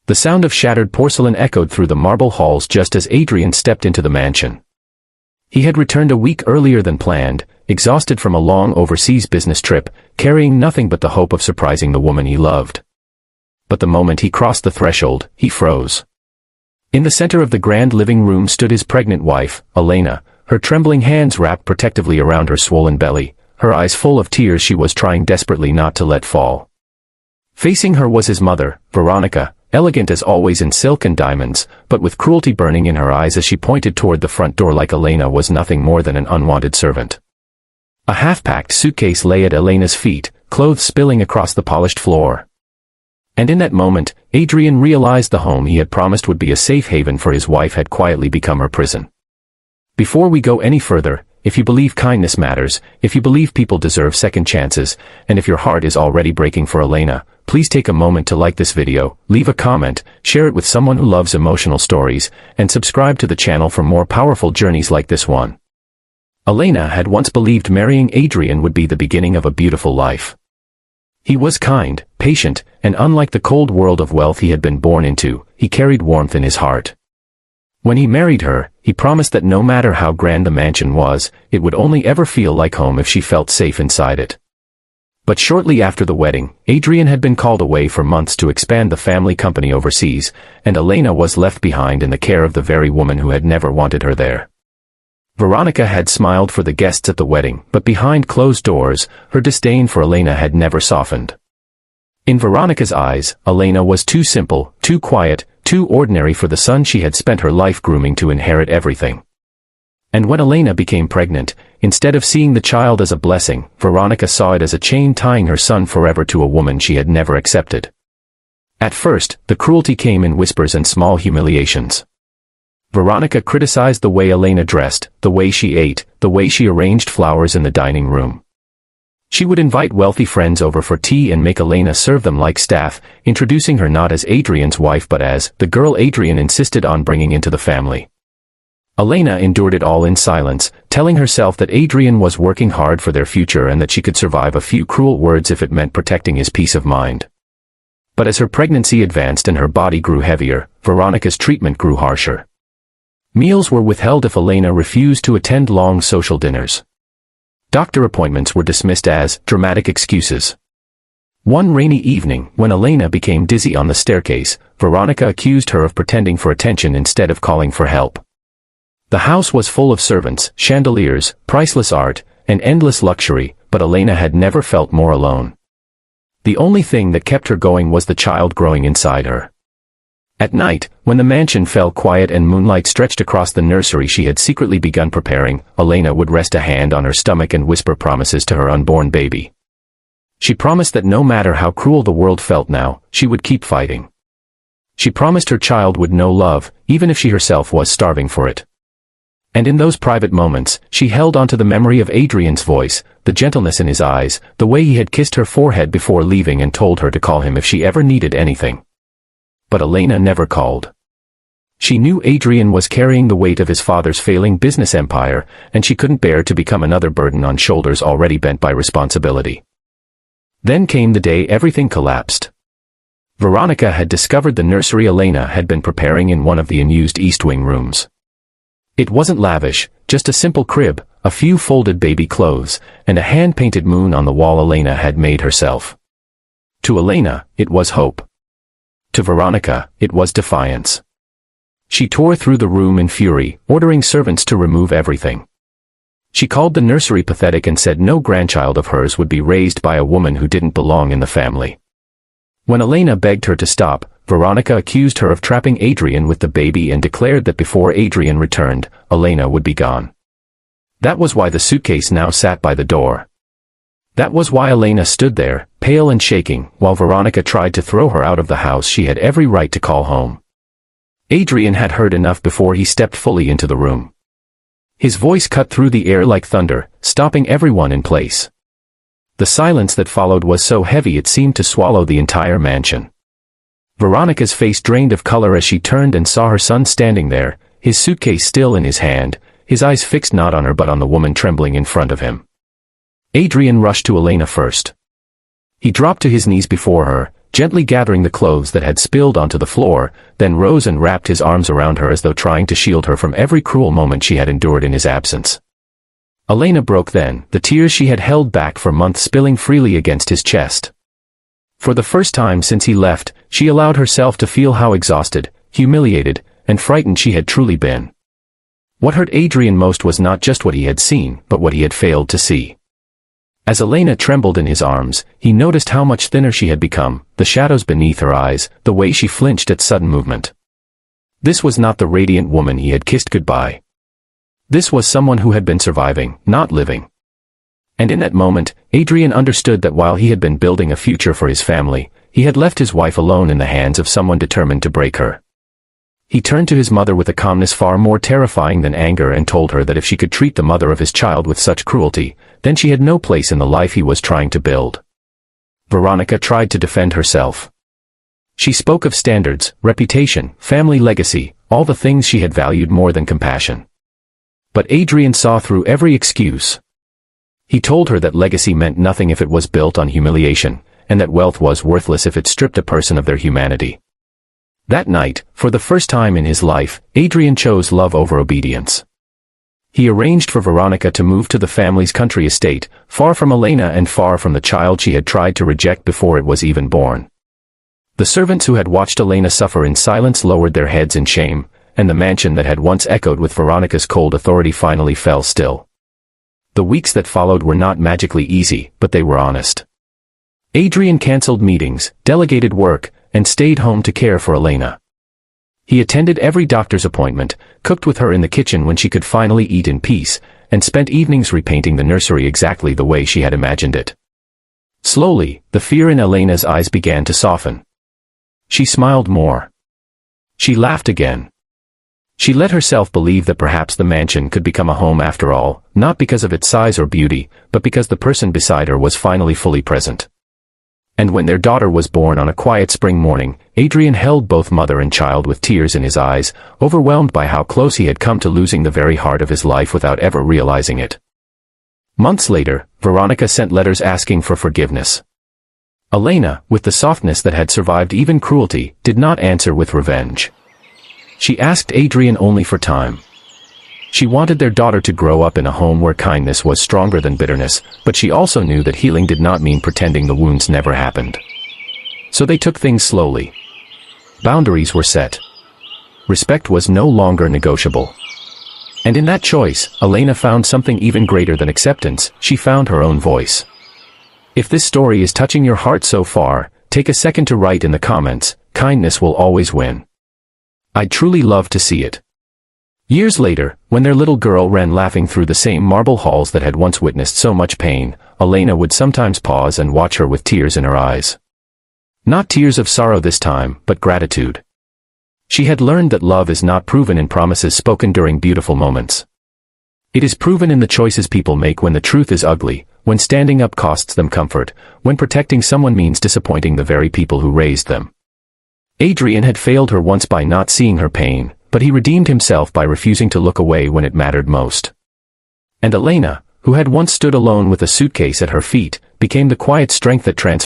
The sound of shattered porcelain echoed through the marble halls just as Adrian stepped into the mansion. He had returned a week earlier than planned, exhausted from a long overseas business trip, carrying nothing but the hope of surprising the woman he loved. But the moment he crossed the threshold, he froze. In the center of the grand living room stood his pregnant wife, Elena, her trembling hands wrapped protectively around her swollen belly, her eyes full of tears she was trying desperately not to let fall. Facing her was his mother, Veronica, elegant as always in silk and diamonds, but with cruelty burning in her eyes as she pointed toward the front door like Elena was nothing more than an unwanted servant. A half-packed suitcase lay at Elena's feet, clothes spilling across the polished floor. And in that moment, Adrian realized the home he had promised would be a safe haven for his wife had quietly become her prison. Before we go any further, if you believe kindness matters, if you believe people deserve second chances, and if your heart is already breaking for Elena, please take a moment to like this video, leave a comment, share it with someone who loves emotional stories, and subscribe to the channel for more powerful journeys like this one. Elena had once believed marrying Adrian would be the beginning of a beautiful life. He was kind, patient, and unlike the cold world of wealth he had been born into, he carried warmth in his heart. When he married her, he promised that no matter how grand the mansion was, it would only ever feel like home if she felt safe inside it. But shortly after the wedding, Adrian had been called away for months to expand the family company overseas, and Elena was left behind in the care of the very woman who had never wanted her there. Veronica had smiled for the guests at the wedding, but behind closed doors, her disdain for Elena had never softened. In Veronica's eyes, Elena was too simple, too quiet, too ordinary for the son she had spent her life grooming to inherit everything. And when Elena became pregnant, instead of seeing the child as a blessing, Veronica saw it as a chain tying her son forever to a woman she had never accepted. At first, the cruelty came in whispers and small humiliations. Veronica criticized the way Elena dressed, the way she ate, the way she arranged flowers in the dining room. She would invite wealthy friends over for tea and make Elena serve them like staff, introducing her not as Adrian's wife but as the girl Adrian insisted on bringing into the family. Elena endured it all in silence, telling herself that Adrian was working hard for their future and that she could survive a few cruel words if it meant protecting his peace of mind. But as her pregnancy advanced and her body grew heavier, Veronica's treatment grew harsher. Meals were withheld if Elena refused to attend long social dinners. Doctor appointments were dismissed as dramatic excuses. One rainy evening, when Elena became dizzy on the staircase, Veronica accused her of pretending for attention instead of calling for help. The house was full of servants, chandeliers, priceless art, and endless luxury, but Elena had never felt more alone. The only thing that kept her going was the child growing inside her. At night, when the mansion fell quiet and moonlight stretched across the nursery she had secretly begun preparing, Elena would rest a hand on her stomach and whisper promises to her unborn baby. She promised that no matter how cruel the world felt now, she would keep fighting. She promised her child would know love, even if she herself was starving for it. And in those private moments, she held onto the memory of Adrian's voice, the gentleness in his eyes, the way he had kissed her forehead before leaving and told her to call him if she ever needed anything. But Elena never called. She knew Adrian was carrying the weight of his father's failing business empire, and she couldn't bear to become another burden on shoulders already bent by responsibility. Then came the day everything collapsed. Veronica had discovered the nursery Elena had been preparing in one of the unused East Wing rooms. It wasn't lavish, just a simple crib, a few folded baby clothes, and a hand-painted moon on the wall Elena had made herself. To Elena, it was hope. To Veronica, it was defiance. She tore through the room in fury, ordering servants to remove everything. She called the nursery pathetic and said no grandchild of hers would be raised by a woman who didn't belong in the family. When Elena begged her to stop, Veronica accused her of trapping Adrian with the baby and declared that before Adrian returned, Elena would be gone. That was why the suitcase now sat by the door. That was why Elena stood there, pale and shaking, while Veronica tried to throw her out of the house she had every right to call home. Adrian had heard enough before he stepped fully into the room. His voice cut through the air like thunder, stopping everyone in place. The silence that followed was so heavy it seemed to swallow the entire mansion. Veronica's face drained of color as she turned and saw her son standing there, his suitcase still in his hand, his eyes fixed not on her but on the woman trembling in front of him. Adrian rushed to Elena first. He dropped to his knees before her, gently gathering the clothes that had spilled onto the floor, then rose and wrapped his arms around her as though trying to shield her from every cruel moment she had endured in his absence. Elena broke then, the tears she had held back for months spilling freely against his chest. For the first time since he left, she allowed herself to feel how exhausted, humiliated, and frightened she had truly been. What hurt Adrian most was not just what he had seen, but what he had failed to see. As Elena trembled in his arms, he noticed how much thinner she had become, the shadows beneath her eyes, the way she flinched at sudden movement. This was not the radiant woman he had kissed goodbye. This was someone who had been surviving, not living. And in that moment, Adrian understood that while he had been building a future for his family, he had left his wife alone in the hands of someone determined to break her. He turned to his mother with a calmness far more terrifying than anger and told her that if she could treat the mother of his child with such cruelty, then she had no place in the life he was trying to build. Veronica tried to defend herself. She spoke of standards, reputation, family legacy, all the things she had valued more than compassion. But Adrian saw through every excuse. He told her that legacy meant nothing if it was built on humiliation, and that wealth was worthless if it stripped a person of their humanity. That night, for the first time in his life, Adrian chose love over obedience. He arranged for Veronica to move to the family's country estate, far from Elena and far from the child she had tried to reject before it was even born. The servants who had watched Elena suffer in silence lowered their heads in shame, and the mansion that had once echoed with Veronica's cold authority finally fell still. The weeks that followed were not magically easy, but they were honest. Adrian canceled meetings, delegated work, and stayed home to care for Elena. He attended every doctor's appointment, cooked with her in the kitchen when she could finally eat in peace, and spent evenings repainting the nursery exactly the way she had imagined it. Slowly, the fear in Elena's eyes began to soften. She smiled more. She laughed again. She let herself believe that perhaps the mansion could become a home after all, not because of its size or beauty, but because the person beside her was finally fully present. And when their daughter was born on a quiet spring morning, Adrian held both mother and child with tears in his eyes, overwhelmed by how close he had come to losing the very heart of his life without ever realizing it. Months later, Veronica sent letters asking for forgiveness. Elena, with the softness that had survived even cruelty, did not answer with revenge. She asked Adrian only for time. She wanted their daughter to grow up in a home where kindness was stronger than bitterness, but she also knew that healing did not mean pretending the wounds never happened. So they took things slowly. Boundaries were set. Respect was no longer negotiable. And in that choice, Elena found something even greater than acceptance. She found her own voice. If this story is touching your heart so far, take a second to write in the comments, "Kindness will always win." I'd truly love to see it. Years later, when their little girl ran laughing through the same marble halls that had once witnessed so much pain, Elena would sometimes pause and watch her with tears in her eyes. Not tears of sorrow this time, but gratitude. She had learned that love is not proven in promises spoken during beautiful moments. It is proven in the choices people make when the truth is ugly, when standing up costs them comfort, when protecting someone means disappointing the very people who raised them. Adrian had failed her once by not seeing her pain, but he redeemed himself by refusing to look away when it mattered most. And Elena, who had once stood alone with a suitcase at her feet, became the quiet strength that transformed